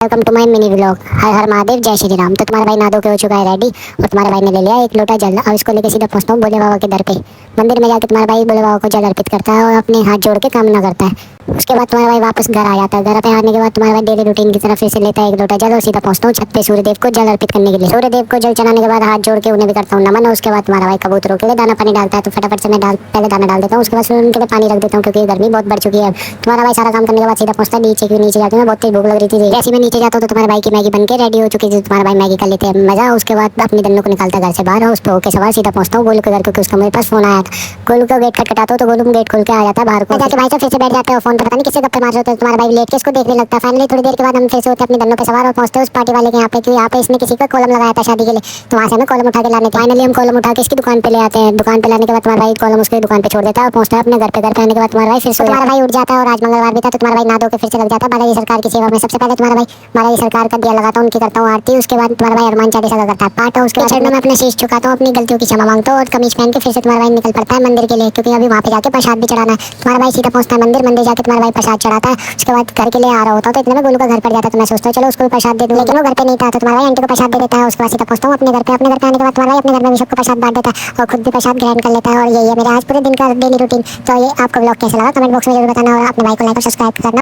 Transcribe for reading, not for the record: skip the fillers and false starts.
Welcome to my mini vlog. हर हर महादेव, जय श्री राम। तो तुम्हारा भाई नहा धो के हो चुका है रेडी, और तुम्हारे भाई ने ले लिया एक लोटा जल। अब इसको लेके सीधा पहुंचता हूँ भोले बाबा के दर पे। मंदिर में जाकर तुम्हारा भाई भोले बाबा को जल अर्पित करता है और अपने हाथ जोड़ के कामना करता है। उसके बाद तुम्हारा भाई वापस घर आ जाता है। घर पे आने के बाद तुम्हारा भाई डेली रूटीन की तरफ फिर से लेता है एक लोटा जल और सीधा पहुंचता हूँ छत पे सूर्यदेव को जल अर्पित करने के लिए। सूर्यदेव को जल चढ़ाने के बाद हाथ जोड़ के उन्हें भी करता हूँ नमन। और उसके बाद तुम्हारा भाई कबूतरों के लिए दाना पानी डालता है, तो फटाफट से मैं पहले दाना डाल देता हूँ। उसके बाद उनके लिए पानी रख देता हूँ क्योंकि गर्मी बहुत बढ़ चुकी है। तुम्हारा भाई सारा काम करने के बाद सीधा पहुंचता है नीचे जाके। मैं बहुत तेज भूख लग रही थी, जैसे मैं नीचे जाता हूँ तो तुम्हारे भाई की मैगी बन के रेडी हो चुकी थी। तुम्हारा भाई मैगी कर लेते हैं मजा। उसके बाद अपनी दन्नू को निकालता है घर से बाहर और उस पर होकर सवार सीधा पहुंचता हूँ गोलू के घर, क्योंकि उसका मेरे पास फोन आया था। गोलू का गेट खटखटाता हूँ तो गोलू गेट खोल के आ जाता है बाहर को। जाके भाई साहब फिर से बैठ जाते हैं फोन पर, पता नहीं किससे गप्पे मार रहे होते हैं। तुम्हारा भाई लेट के इसको देखने लगता है। फाइनली थोड़ी देर के बाद हम फिर से होते अपनी दन्नू पे सवार और पहुंचते हैं उस पार्टी वाले के यहाँ पे, क्योंकि यहाँ पे इसने किसी का कॉलम लगाया था शादी के लिए, तो वहाँ से हमें कॉलम उठा के लाने थे। फाइनली हम कॉलम उठा के इसकी दुकान पे ले आते हैं। दुकान पे लाने के बाद तुम्हारा भाई कॉलम उसकी दुकान पे छोड़ देता है और पहुंचता है अपने घर पे। घर पे आने के बाद तुम्हारा भाई फिर से तुम्हारा भाई उठ जाता है और आज मंगलवार भी था तो तुम्हारा भाई नहा धो के फिर से लग जाता है बालाजी सरकार की सेवा में। सबसे पहले तुम्हारा भाई बालाजी सरकार का दिया लगाता हूँ, उनकी करता हूँ आरती। उसके बाद तुम्हारा भाई हनुमान चालीसा का करता है पाठ और उसके चरणों में अपने शीश झुकाता हूँ, अपनी गलतियों की क्षमा मांगता हूँ और कमीज पहन के फिर से तुम्हारा भाई निकल पड़ता है मंदिर के लिए, क्योंकि अभी वहाँ पे जाके प्रसाद भी चढ़ाना है। तुम्हारा भाई सीधा पहुंचता है मंदिर जाके तुम्हारा भाई प्रसाद चढ़ाता है। उसके बाद घर के लिए आ रहा होता है तो इतने में गोलू का घर पड़ जाता है। तो मैं सोचता हूँ चलो उसको भी प्रसाद दे दूँ, लेकिन वो घर पे नहीं था तो तुम्हारा भाई आंटी को प्रसाद दे देता है। उसके बाद सीधा पहुंचता हूँ अपने घर पे। अपने घर पे आने के बाद तुम्हारा भाई अपने घर में भी सबको प्रसाद बांट देता है और खुद भी प्रसाद ग्रहण कर लेता है। और यही है मेरे आज पूरे दिन का डेली रूटीन। तो ये आपको ब्लॉग कैसा लगा कमेंट बॉक्स में जरूर बताना और अपने भाई को लाइक और सब्सक्राइब करना।